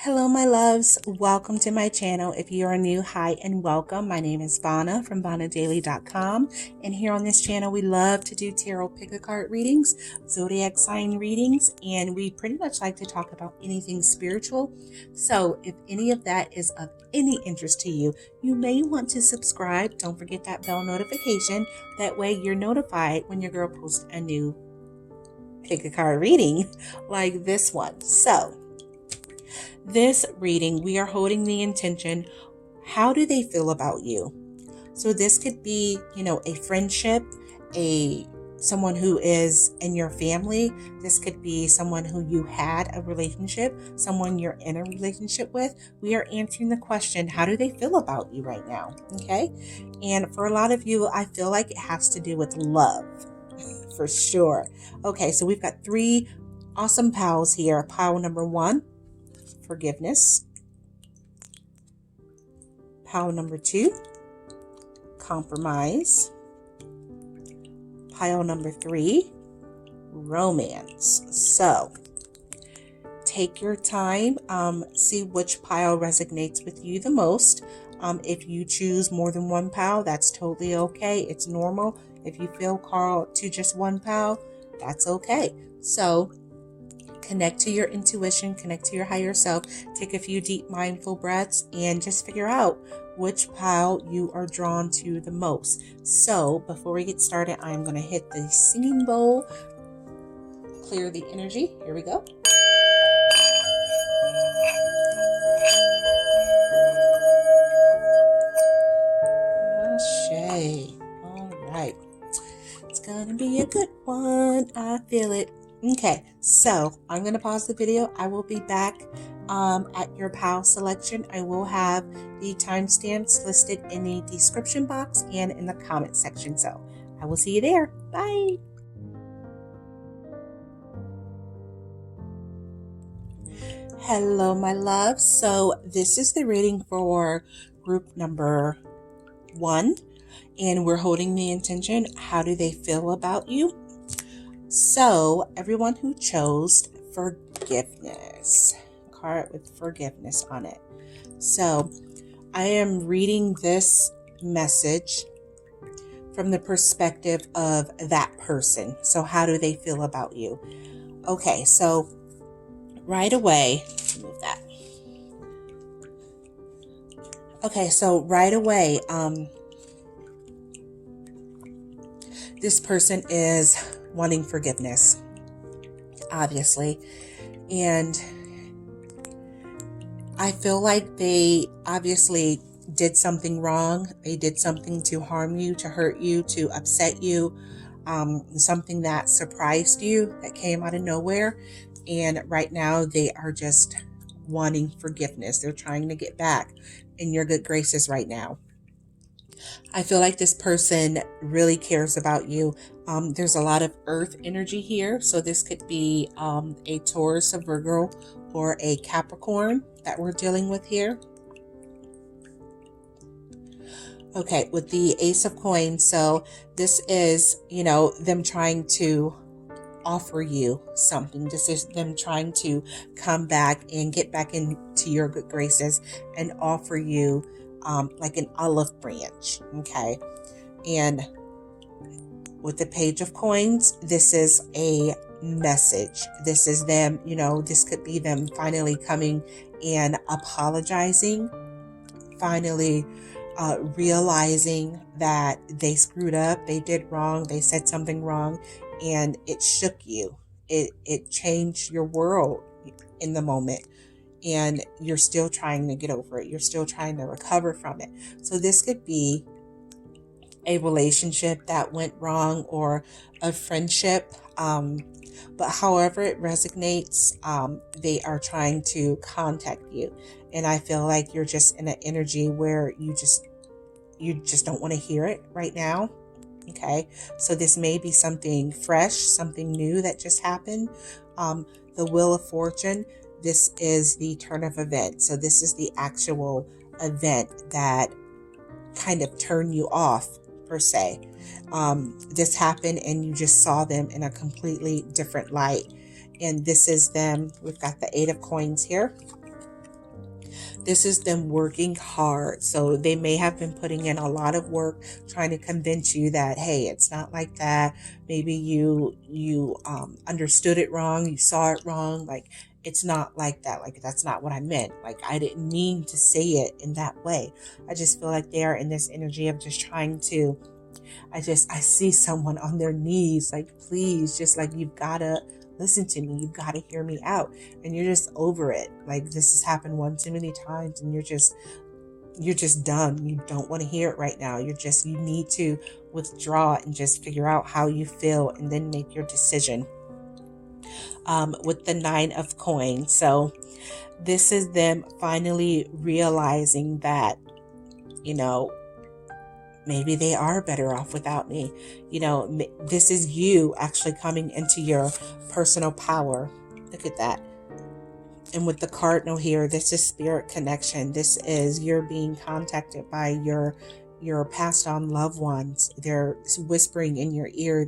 Hello, my loves. Welcome to my channel. If you are new, hi and welcome. My name is Vonna from VonnaDailey888. And here on this channel, we love to do tarot pick-a-card readings, zodiac sign readings, and we pretty much like to talk about anything spiritual. So if any of that is of any interest to you, you may want to subscribe. Don't forget that bell notification. That way you're notified when your girl posts a new pick-a-card reading like this one. So this reading, we are holding the intention, how do they feel about you? So this could be, a friendship, someone who is in your family. This could be someone who you had a relationship, someone you're in a relationship with. We are answering the question, how do they feel about you right now? Okay. And for a lot of you, I feel like it has to do with love for sure. Okay. So we've got three awesome piles here. Pile number one, forgiveness. Pile number two, compromise. Pile number three, romance. So take your time, see which pile resonates with you the most. If you choose more than one pile, that's totally okay. It's normal. If you feel called to just one pile, that's okay. So connect to your intuition, connect to your higher self, take a few deep mindful breaths, and just figure out which pile you are drawn to the most. So before we get started, I'm going to hit the singing bowl, clear the energy. Here we go. Ashe. All right. It's going to be a good one. I feel it. Okay, so I'm going to pause the video. I will be back at your pile selection. I will have the timestamps listed in the description box and in the comment section. So I will see you there. Bye. Hello, my love. So this is the reading for group number one, and we're holding the intention. How do they feel about you? So everyone who chose forgiveness, card with forgiveness on it. So I am reading this message from the perspective of that person. So how do they feel about you? Okay, so right away, move that. Okay, so right away, this person is wanting forgiveness, obviously. And I feel like they obviously did something wrong. They did something to harm you, to hurt you, to upset you, something that surprised you, that came out of nowhere. And right now they are just wanting forgiveness. They're trying to get back in your good graces right now. I feel like this person really cares about you. There's a lot of earth energy here. So this could be a Taurus, a Virgo, or a Capricorn that we're dealing with here. Okay, with the Ace of Coins. So this is, them trying to offer you something. This is them trying to come back and get back into your good graces and offer you like an olive branch. Okay. And with the Page of Coins, this is a message. This is them, this could be them finally coming and apologizing, finally realizing that they screwed up, they did wrong, they said something wrong, and it shook you. It changed your world in the moment. And you're still trying to get over it. You're still trying to recover from it. So this could be a relationship that went wrong or a friendship. But however it resonates, they are trying to contact you. And I feel like you're just in an energy where you just don't want to hear it right now. Okay. So this may be something fresh, something new that just happened. The Wheel of Fortune. This is the turn of events. So this is the actual event that kind of turned you off, per se. This happened and you just saw them in a completely different light. And this is them. We've got the Eight of Coins here. This is them working hard. So they may have been putting in a lot of work trying to convince you that, hey, it's not like that. Maybe you understood it wrong. You saw it wrong. Like, it's not like that. Like, that's not what I meant. Like, I didn't mean to say it in that way. I just feel like they are in this energy of just trying to, I see someone on their knees, like, please, just like, you've got to listen to me. You've got to hear me out. And you're just over it. Like, this has happened one too many times, and you're just done. You don't want to hear it right now. You need to withdraw and just figure out how you feel and then make your decision. With the 9 of coins. So this is them finally realizing that, maybe they are better off without me. This is you actually coming into your personal power. Look at that. And with the cardinal here, this is spirit connection. This is you're being contacted by your passed on loved ones. They're whispering in your ear.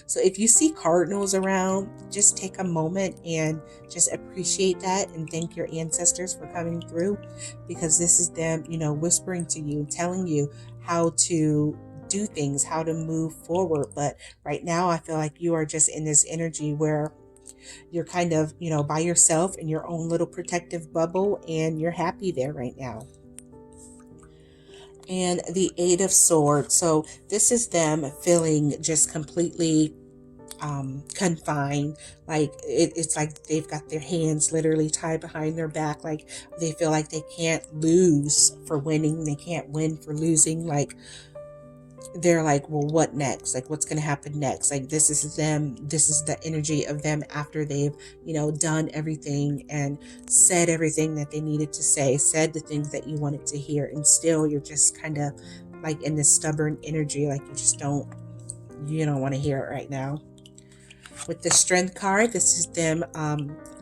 So if you see cardinals around, just take a moment and just appreciate that and thank your ancestors for coming through, because this is them, whispering to you, telling you how to do things, how to move forward. But right now, I feel like you are just in this energy where you're kind of, by yourself in your own little protective bubble, and you're happy there right now. And the 8 of Swords. So this is them feeling just completely confined. Like it's like they've got their hands literally tied behind their back. Like they feel like they can't lose for winning. They can't win for losing. Like they're like, well, what next? Like, what's going to happen next? Like, this is them. This is the energy of them after they've, done everything and said everything that they needed to say, said the things that you wanted to hear. And still you're just kind of like in this stubborn energy. Like you don't want to hear it right now. With the Strength card, this is them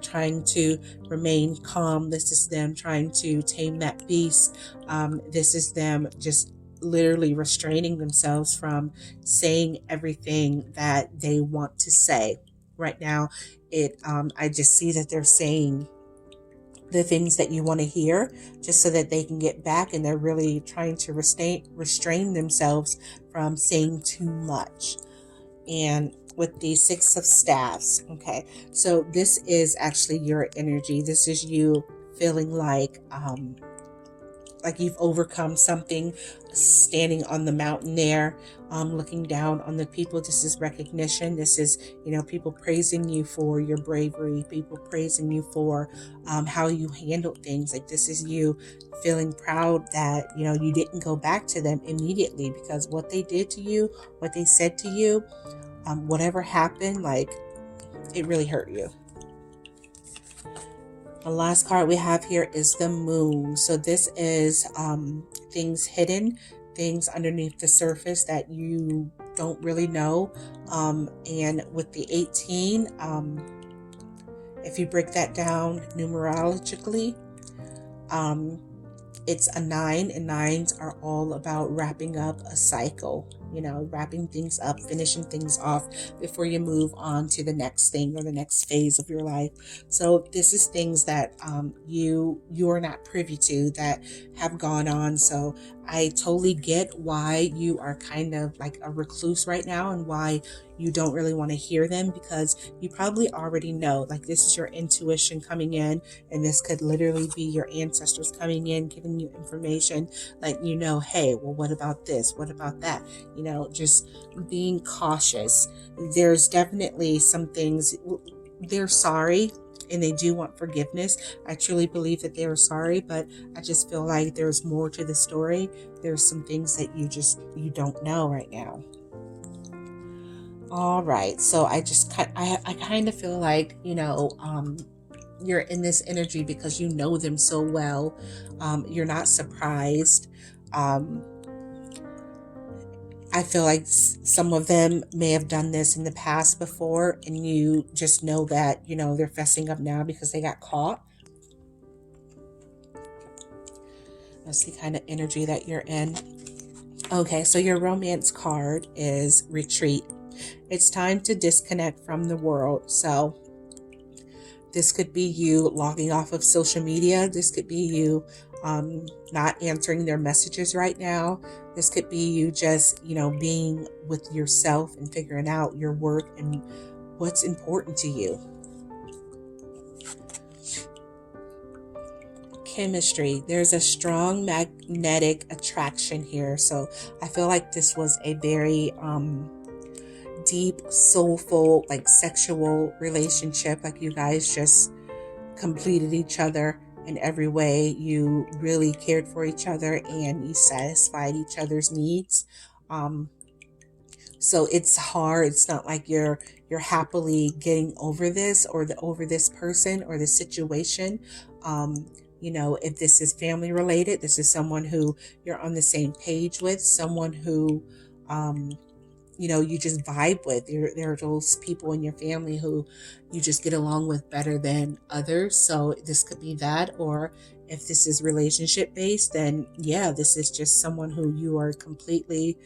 trying to remain calm. This is them trying to tame that beast. This is them just literally restraining themselves from saying everything that they want to say. Right now, I just see that they're saying the things that you want to hear just so that they can get back, and they're really trying to restrain themselves from saying too much. And with the 6 of Staffs, okay, so this is actually your energy. This is you feeling like you've overcome something, standing on the mountain there, looking down on the people. This is recognition. This is, people praising you for your bravery, people praising you for how you handled things. Like, this is you feeling proud that, you didn't go back to them immediately, because what they did to you, what they said to you, whatever happened, like, it really hurt you. The last card we have here is the Moon. So this is things hidden, things underneath the surface that you don't really know. And with the 18, if you break that down numerologically, it's a 9, and 9s are all about wrapping up a cycle, wrapping things up, finishing things off before you move on to the next thing or the next phase of your life. So this is things that you're not privy to that have gone on. So I totally get why you are kind of like a recluse right now, and why you don't really want to hear them, because you probably already know, like, this is your intuition coming in, and this could literally be your ancestors coming in, giving you information, like, hey, well, what about this? What about that? Just being cautious. There's definitely some things, they're sorry and they do want forgiveness. I truly believe that they are sorry, but I just feel like there's more to the story. There's some things that you don't know right now. All right. So I kind of feel like, you're in this energy because you know them so well. You're not surprised. I feel like some of them may have done this in the past before, and you just know that, they're fessing up now because they got caught. That's the kind of energy that you're in. Okay, so your romance card is retreat. It's time to disconnect from the world. So This could be you logging off of social media. This could be you not answering their messages right now. This could be you just, being with yourself and figuring out your worth and what's important to you. Chemistry. There's a strong magnetic attraction here. So I feel like this was a very deep, soulful, like sexual relationship. Like you guys just completed each other in every way. You really cared for each other and you satisfied each other's needs. So it's hard. It's not like you're happily getting over this or over this person or the situation. If this is family related, this is someone who you're on the same page with, someone who, you just vibe with. There are those people in your family who you just get along with better than others. So this could be that. Or if this is relationship based, then yeah, this is just someone who you are completely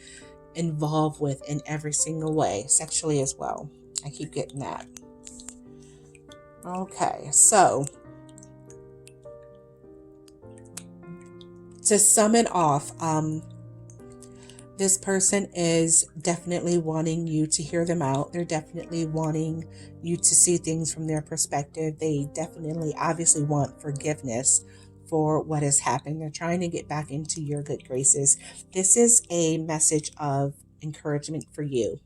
involved with in every single way, sexually as well. I keep getting that. Okay, so to sum it off, this person is definitely wanting you to hear them out. They're definitely wanting you to see things from their perspective. They definitely, obviously, want forgiveness for what has happened. They're trying to get back into your good graces. This is a message of encouragement for you.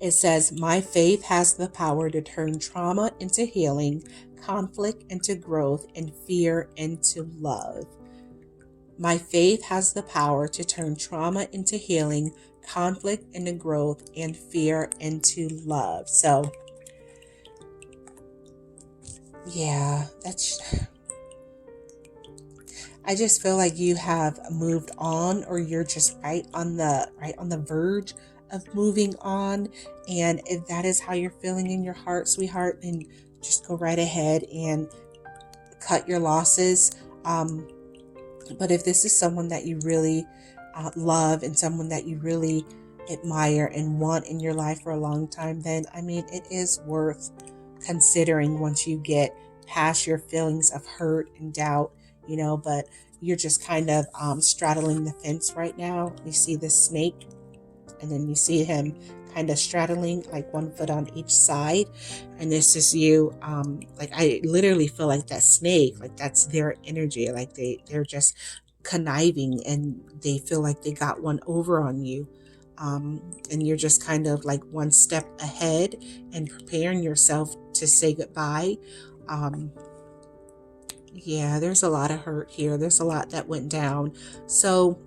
It says, my faith has the power to turn trauma into healing, conflict into growth, and fear into love. My faith has the power to turn trauma into healing, conflict into growth, and fear into love. So, yeah, I just feel like you have moved on, or you're just right on the verge of moving on. And if that is how you're feeling in your heart, sweetheart, then just go right ahead and cut your losses. But if this is someone that you really love and someone that you really admire and want in your life for a long time, then, it is worth considering once you get past your feelings of hurt and doubt, but you're just kind of straddling the fence right now. You see this snake, and then you see him kind of straddling, like one foot on each side. And this is you. I literally feel like that snake, like that's their energy. Like they're just conniving and they feel like they got one over on you. And you're just kind of like one step ahead and preparing yourself to say goodbye. Yeah, there's a lot of hurt here. There's a lot that went down. So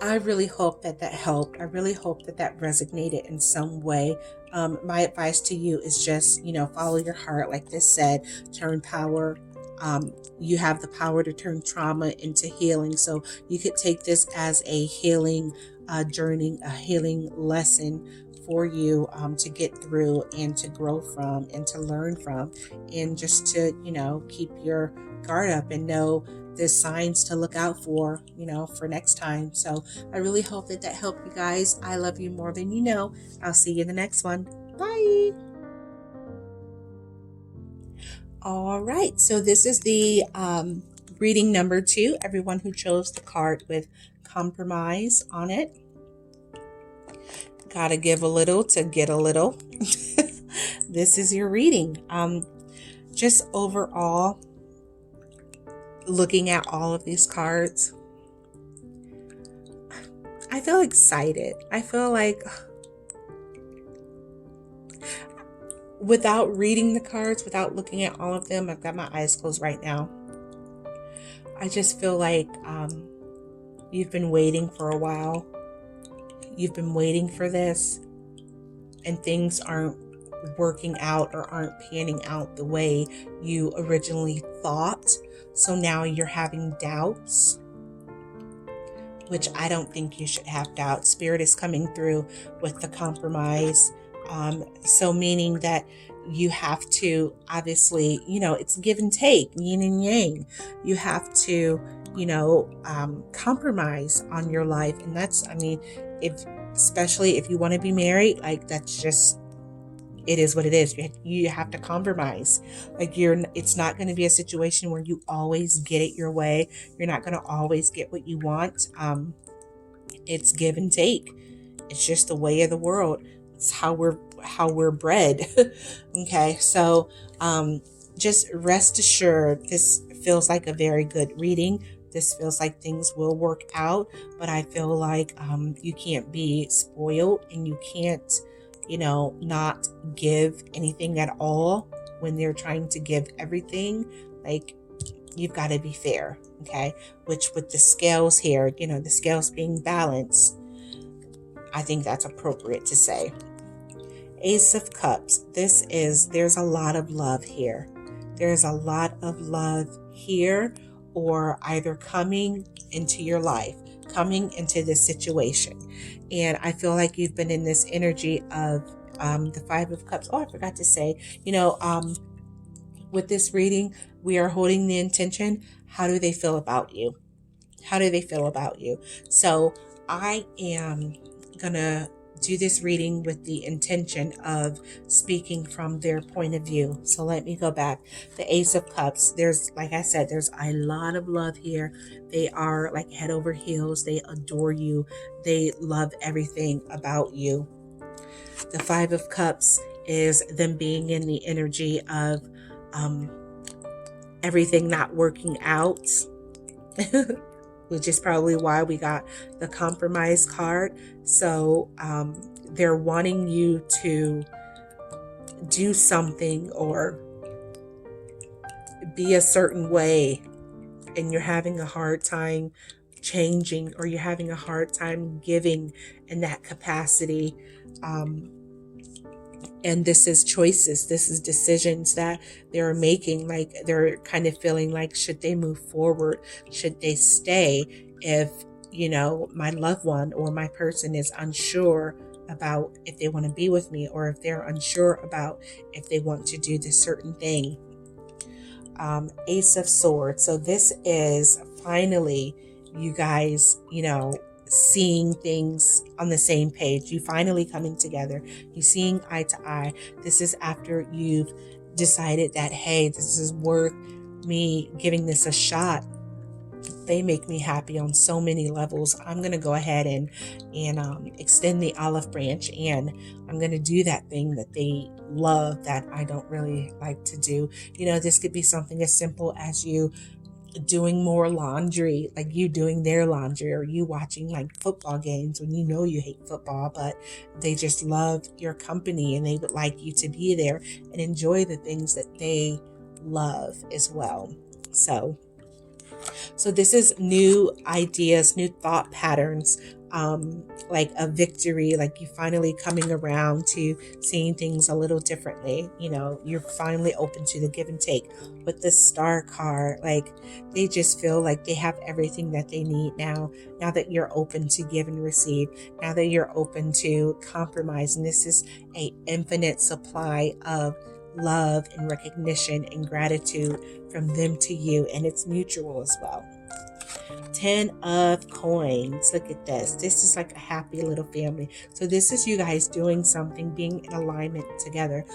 I really hope that helped. I really hope that resonated in some way. My advice to you is just, follow your heart. Like this said, turn power. You have the power to turn trauma into healing. So you could take this as a healing journey, a healing lesson for you to get through and to grow from and to learn from, and just to, keep your guard up and know the signs to look out for, for next time. So I really hope that helped you guys. I love you more than you know. I'll see you in the next one. Bye. All right. So this is the reading number 2. Everyone who chose the card with compromise on it. Gotta give a little to get a little. This is your reading. Just overall, looking at all of these cards, I feel excited. I feel like without reading the cards, without looking at all of them, I've got my eyes closed right now. I just feel like you've been waiting for a while. You've been waiting for this, and things aren't working out or aren't panning out the way you originally thought. So now you're having doubts, which I don't think you should have doubts. Spirit is coming through with the compromise. So meaning that you have to, obviously, it's give and take, yin and yang. You have to, compromise on your life. And that's, especially if you want to be married, like that's just it is what it is. You have to compromise. Like it's not going to be a situation where you always get it your way. You're not going to always get what you want. It's give and take. It's just the way of the world. It's how we're bred. Okay, so just rest assured, this feels like a very good reading. This feels like things will work out, but I feel like you can't be spoiled, and you can't, not give anything at all when they're trying to give everything. Like, you've got to be fair, okay? Which with the scales here, the scales being balanced, I think that's appropriate to say. Ace of Cups. There's a lot of love here. There's a lot of love here, or either coming into your life, coming into this situation. And I feel like you've been in this energy of the Five of Cups. Oh, I forgot to say, with this reading, we are holding the intention. How do they feel about you? How do they feel about you? So I am going to do this reading with the intention of speaking from their point of view. So let me go back. The Ace of Cups, like I said, there's a lot of love here. They are like head over heels. They adore you. They love everything about you. The Five of Cups is them being in the energy of everything not working out, which is probably why we got the compromise card. So they're wanting you to do something or be a certain way, and you're having a hard time changing, or you're having a hard time giving in that capacity. And this is choices. This is decisions that they're making. Like, they're kind of feeling like, should they move forward? Should they stay if, my loved one or my person is unsure about if they want to be with me, or if they're unsure about if they want to do this certain thing. Ace of Swords. So this is finally you guys, seeing things on the same page. You finally coming together. You seeing eye to eye. This is after you've decided that, hey, this is worth me giving this a shot. They make me happy on so many levels. I'm going to go ahead and extend the olive branch, and I'm going to do that thing that they love that I don't really like to do. This could be something as simple as you doing more laundry, like you doing their laundry, or you watching like football games when you hate football, but they just love your company and they would like you to be there and enjoy the things that they love as well. So this is new ideas, new thought patterns, like a victory, like you finally coming around to seeing things a little differently. You're finally open to the give and take. With the Star card, like they just feel like they have everything that they need now that you're open to give and receive, now that you're open to compromise. And this is an infinite supply of love and recognition and gratitude from them to you, and it's mutual as well. 10 of Coins. Look at this. This is like a happy little family. So this is you guys doing something, being in alignment together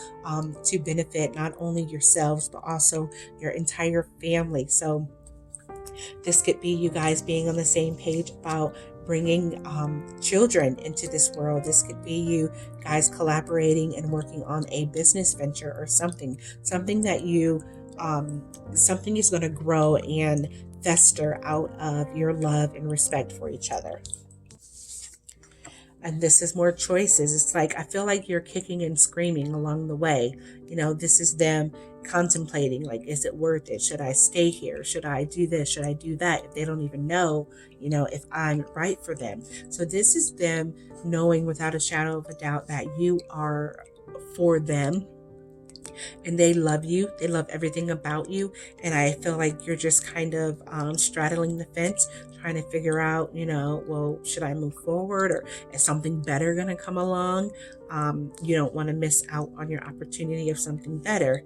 to benefit not only yourselves, but also your entire family. So this could be you guys being on the same page about bringing children into this world. This could be you guys collaborating and working on a business venture or something that you, something is going to grow and fester out of your love and respect for each other. And this is more choices. It's like, I feel like you're kicking and screaming along the way. This is them contemplating, like, is it worth it? Should I stay here? Should I do this? Should I do that? If they don't even know, if I'm right for them. So this is them knowing without a shadow of a doubt that you are for them. And they love you. They love everything about you. And I feel like you're just kind of straddling the fence, trying to figure out, well, should I move forward, or is something better going to come along? You don't want to miss out on your opportunity of something better.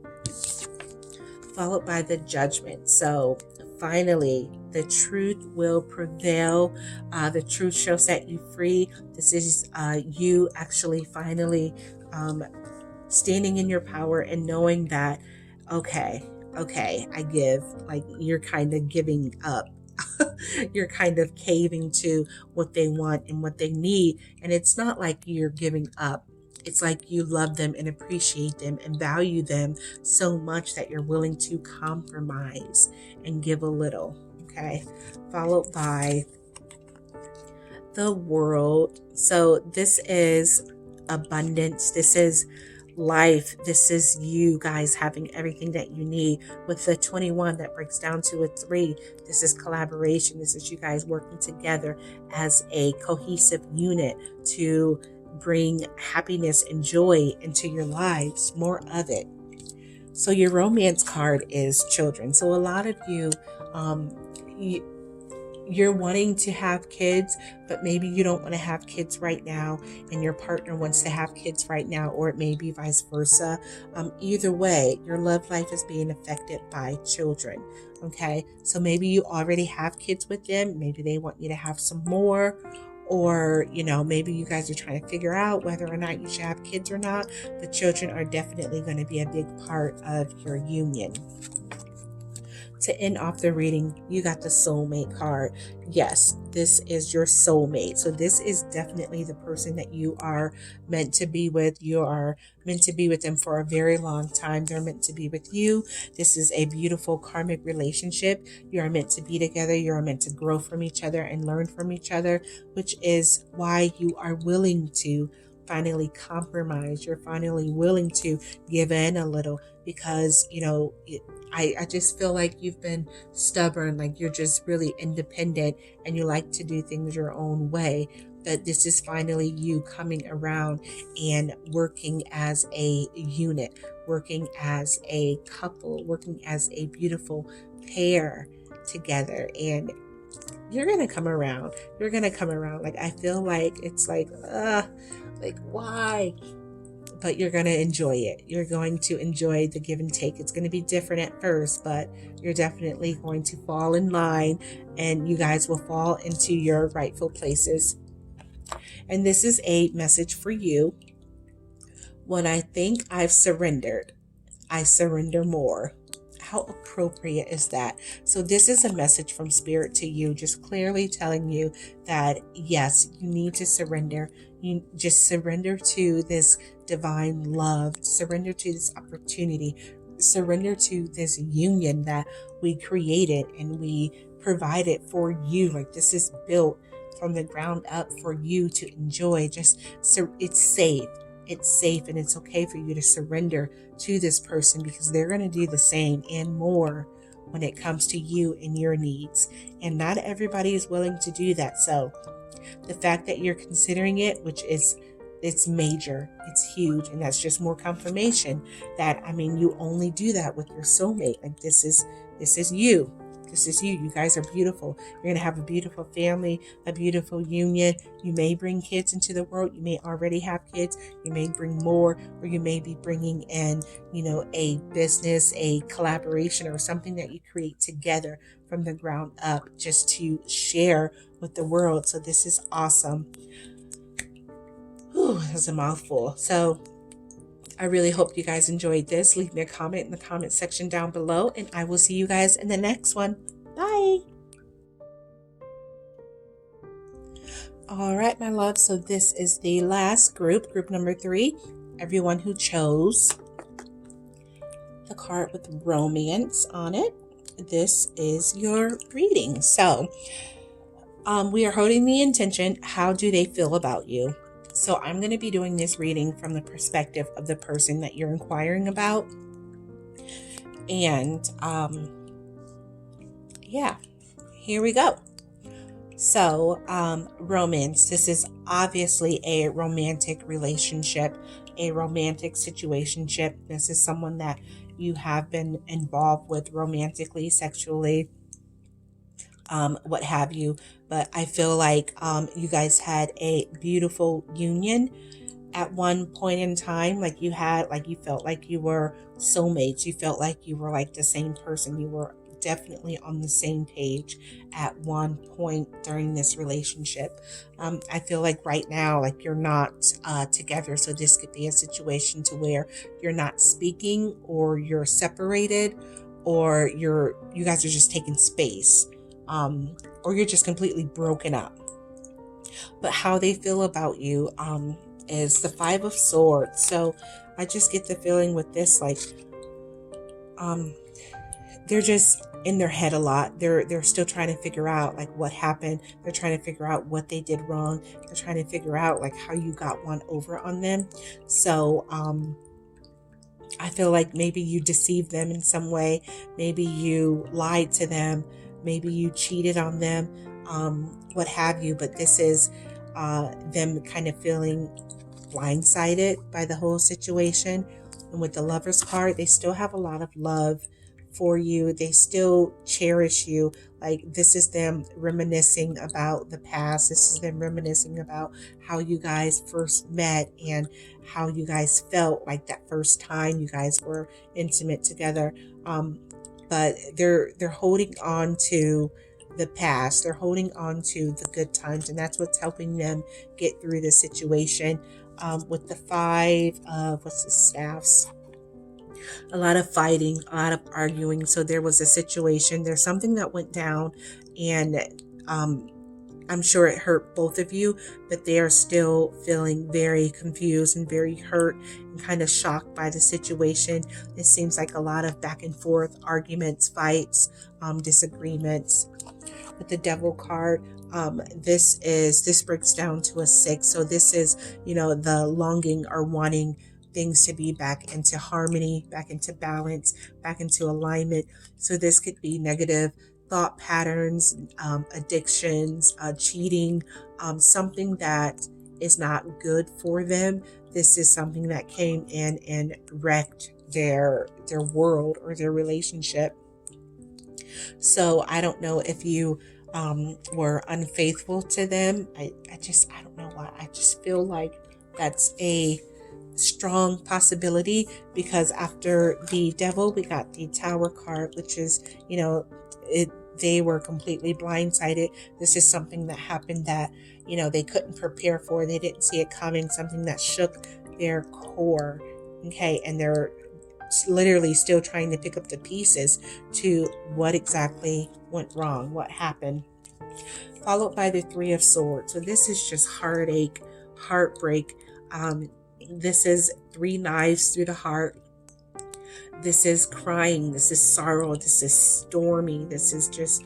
Followed by the Judgment. So finally, the truth will prevail. The truth shall set you free. This is you actually finally standing in your power and knowing that, okay, I give, like you're kind of giving up. You're kind of caving to what they want and what they need. And it's not like you're giving up. It's like you love them and appreciate them and value them so much that you're willing to compromise and give a little. Okay. Followed by the World. So this is abundance. This is life. This is you guys having everything that you need. With the 21 that breaks down to a 3, this is collaboration. This is you guys working together as a cohesive unit to bring happiness and joy into your lives, more of it. So your romance card is children. So a lot of you, you're wanting to have kids, but maybe you don't want to have kids right now, and your partner wants to have kids right now, or it may be vice versa. Either way, your love life is being affected by children. Okay, so maybe you already have kids with them. Maybe they want you to have some more, or maybe you guys are trying to figure out whether or not you should have kids or not. But children are definitely going to be a big part of your union. To end off the reading, you got the soulmate card. Yes, this is your soulmate. So this is definitely the person that you are meant to be with. You are meant to be with them for a very long time. They're meant to be with you. This is a beautiful karmic relationship. You are meant to be together. You are meant to grow from each other and learn from each other, which is why you are willing to finally compromise. You're finally willing to give in a little, because I just feel like you've been stubborn, like you're just really independent and you like to do things your own way. That this is finally you coming around and working as a unit, working as a couple, working as a beautiful pair together. And you're going to come around. You're going to come around. Like, I feel like it's like why? But you're going to enjoy it. You're going to enjoy the give and take. It's going to be different at first, but you're definitely going to fall in line, and you guys will fall into your rightful places. And this is a message for you. When I think I've surrendered, I surrender more. How appropriate is that? So this is a message from Spirit to you, just clearly telling you that, yes, you need to surrender. You just surrender to this divine love, surrender to this opportunity, surrender to this union that we created and we provided for you. Like, this is built from the ground up for you to enjoy. It's safe. It's safe, and it's okay for you to surrender to this person, because they're going to do the same and more when it comes to you and your needs. And not everybody is willing to do that. So the fact that you're considering it, it's major, it's huge, and that's just more confirmation that, you only do that with your soulmate. Like, this is you. This is you. You guys are beautiful. You're going to have a beautiful family, a beautiful union. You may bring kids into the world. You may already have kids. You may bring more, or you may be bringing in, a business, a collaboration, or something that you create together from the ground up just to share with the world. So this is awesome. Whew, that's a mouthful. So I really hope you guys enjoyed this. Leave me a comment in the comment section down below, and I will see you guys in the next one. Bye. All right, my love. So this is the last group number 3. Everyone who chose the card with romance on it, this is your reading. So we are holding the intention. How do they feel about you? So I'm going to be doing this reading from the perspective of the person that you're inquiring about. And here we go. So romance. This is obviously a romantic relationship, a romantic situationship. This is someone that you have been involved with romantically, sexually, what have you. But I feel like you guys had a beautiful union at one point in time. Like, you felt like you were soulmates. You felt like you were like the same person. You were definitely on the same page at one point during this relationship. I feel like right now, like you're not together. So this could be a situation to where you're not speaking, or you're separated, or you guys are just taking space, or you're just completely broken up. But how they feel about you is the Five of Swords. So I just get the feeling with this, like they're just in their head a lot. They're still trying to figure out like what happened. They're trying to figure out what they did wrong. They're trying to figure out like how you got one over on them. So I feel like maybe you deceived them in some way. Maybe you lied to them. Maybe you cheated on them, what have you. But this is them kind of feeling blindsided by the whole situation. And with the Lover's card, they still have a lot of love for you. They still cherish you. Like this is them reminiscing about the past. This is them reminiscing about how you guys first met and how you guys felt like that first time you guys were intimate together. But they're holding on to the past. They're holding on to the good times, and that's what's helping them get through the situation. With the Five of staffs, a lot of fighting, a lot of arguing. So there was a situation, there's something that went down, and I'm sure it hurt both of you, but they are still feeling very confused and very hurt and kind of shocked by the situation. It seems like a lot of back and forth arguments, fights, disagreements. With the Devil card, this breaks down to a 6. So this is, the longing or wanting things to be back into harmony, back into balance, back into alignment. So this could be negative thought patterns, addictions, cheating, something that is not good for them. This is something that came in and wrecked their world or their relationship. So I don't know if you were unfaithful to them. I don't know why. I just feel like that's a strong possibility, because after the Devil, we got the Tower card, which is, they were completely blindsided. This is something that happened that, they couldn't prepare for. They didn't see it coming, something that shook their core. Okay. And they're literally still trying to pick up the pieces to what exactly went wrong, what happened. Followed by the Three of Swords. So this is just heartache, heartbreak. This is 3 knives through the heart. This is crying. This is sorrow. This is stormy. This is just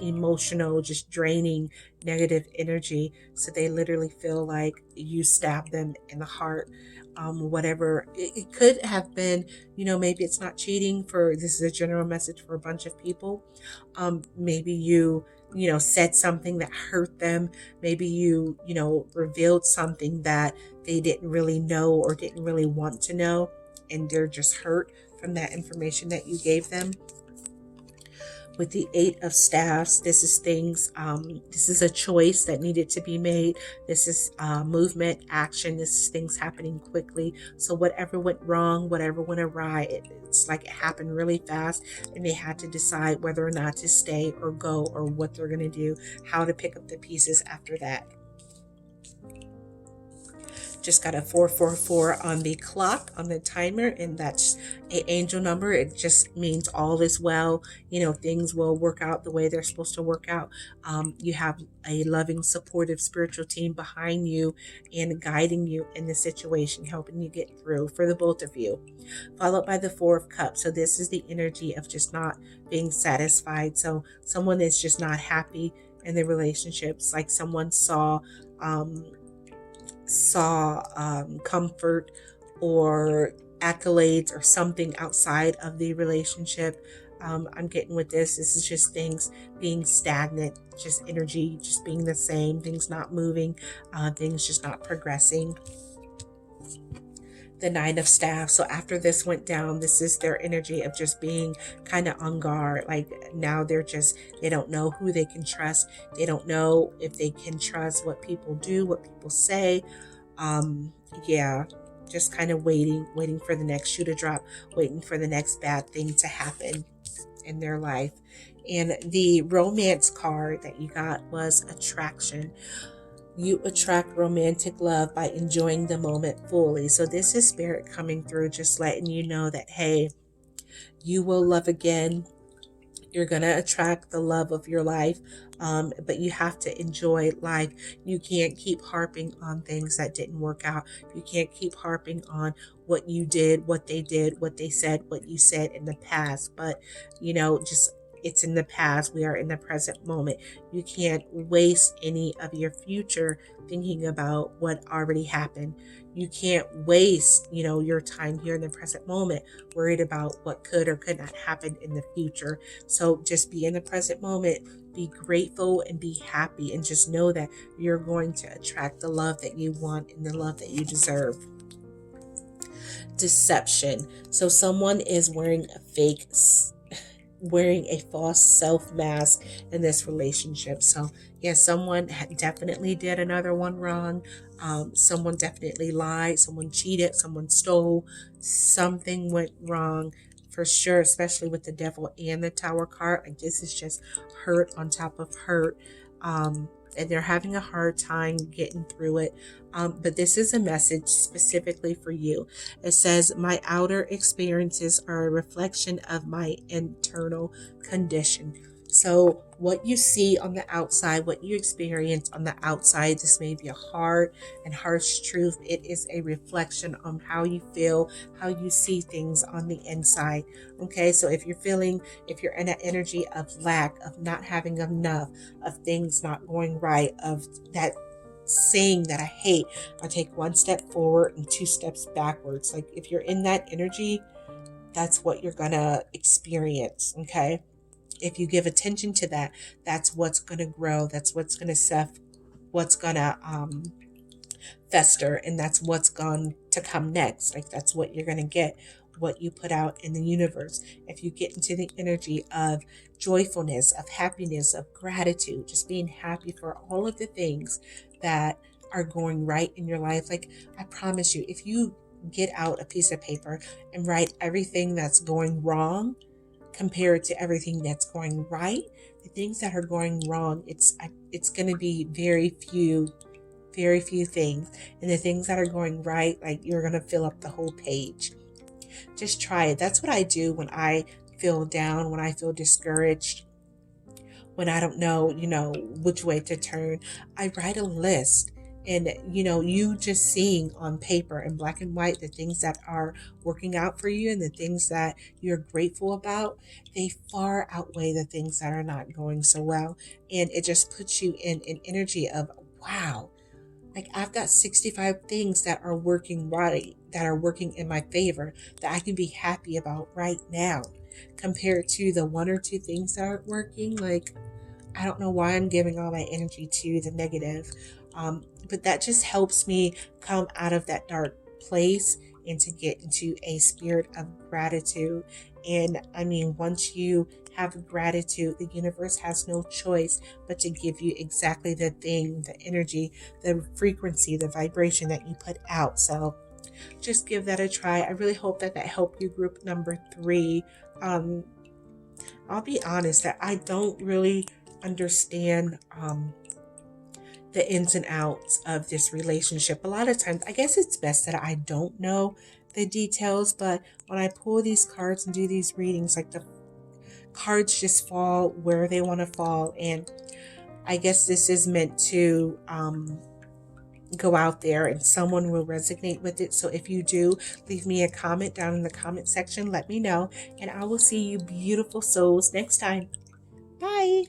emotional, just draining, negative energy. So they literally feel like you stabbed them in the heart. Whatever it could have been, maybe it's not cheating. This is a general message for a bunch of people. Maybe you said something that hurt them. Maybe you revealed something that they didn't really know or didn't really want to know, and they're just hurt from that information that you gave them. With the Eight of Staffs, this is things, this is a choice that needed to be made. This is movement, action. This is things happening quickly. So whatever went wrong, whatever went awry, it's like it happened really fast, and they had to decide whether or not to stay or go, or what they're going to do, how to pick up the pieces after that. Just got a 444 on the clock, on the timer, and that's an angel number. It just means all is well. Things will work out the way they're supposed to work out. You have a loving, supportive spiritual team behind you and guiding you in the situation, helping you get through for the both of you. Followed by the Four of Cups. So this is the energy of just not being satisfied. So someone is just not happy in their relationships. Like someone saw comfort or accolades or something outside of the relationship. I'm getting with this is just things being stagnant, just energy just being the same, things not moving, things just not progressing. The Nine of Staffs. So after this went down, this is their energy of just being kind of on guard. Like now they don't know who they can trust. They don't know if they can trust what people do, what people say. Just kind of waiting for the next shoe to drop, waiting for the next bad thing to happen. in their life. And the romance card that you got was attraction. You attract romantic love by enjoying the moment fully. So this is spirit coming through, just letting you know that, hey, you will love again. You're going to attract the love of your life, but you have to enjoy life. You can't keep harping on things that didn't work out. You can't keep harping on what you did, what they said, what you said in the past. But, just it's in the past. We are in the present moment. You can't waste any of your future thinking about what already happened. You can't waste, your time here in the present moment worried about what could or could not happen in the future. So just be in the present moment, be grateful and be happy, and just know that you're going to attract the love that you want and the love that you deserve. Deception. So someone is wearing a false self mask in this relationship. So yes, someone definitely did another one wrong. Someone definitely lied, someone cheated, someone stole, something went wrong for sure, especially with the devil and the tower card. Like, this is just hurt on top of hurt. And they're having a hard time getting through it. But this is a message specifically for you. It says, my outer experiences are a reflection of my internal condition. So what you see on the outside, what you experience on the outside, this may be a hard and harsh truth. It is a reflection on how you feel, how you see things on the inside. Okay, so if you're in an energy of lack, of not having enough, of things not going right, of that saying that I hate, I take one step forward and two steps backwards. Like, if you're in that energy, that's what you're gonna experience. Okay, if you give attention to that, that's what's going to grow. That's what's going to fester, and that's what's going to come next. Like, that's what you're going to get, what you put out in the universe. If you get into the energy of joyfulness, of happiness, of gratitude, just being happy for all of the things that are going right in your life. Like, I promise you, if you get out a piece of paper and write everything that's going wrong compared to everything that's going right, the things that are going wrong, it's going to be very few things, and the things that are going right, like, you're going to fill up the whole page. Just try it. That's what I do when I feel down, when I feel discouraged, when I don't know, which way to turn. I write a list. And, you just seeing on paper in black and white the things that are working out for you and the things that you're grateful about, they far outweigh the things that are not going so well. And it just puts you in an energy of, wow, like, I've got 65 things that are working right, that are working in my favor, that I can be happy about right now, compared to the one or two things that aren't working. Like, I don't know why I'm giving all my energy to the negative. But that just helps me come out of that dark place and to get into a spirit of gratitude. And I mean, once you have gratitude, the universe has no choice but to give you exactly the thing, the energy, the frequency, the vibration that you put out. So just give that a try. I really hope that helped you, group number 3. I'll be honest that I don't really understand the ins and outs of this relationship. A lot of times, I guess it's best that I don't know the details, but when I pull these cards and do these readings, like, the cards just fall where they want to fall. And I guess this is meant to go out there and someone will resonate with it. So if you do, leave me a comment down in the comment section. Let me know, and I will see you beautiful souls next time. Bye.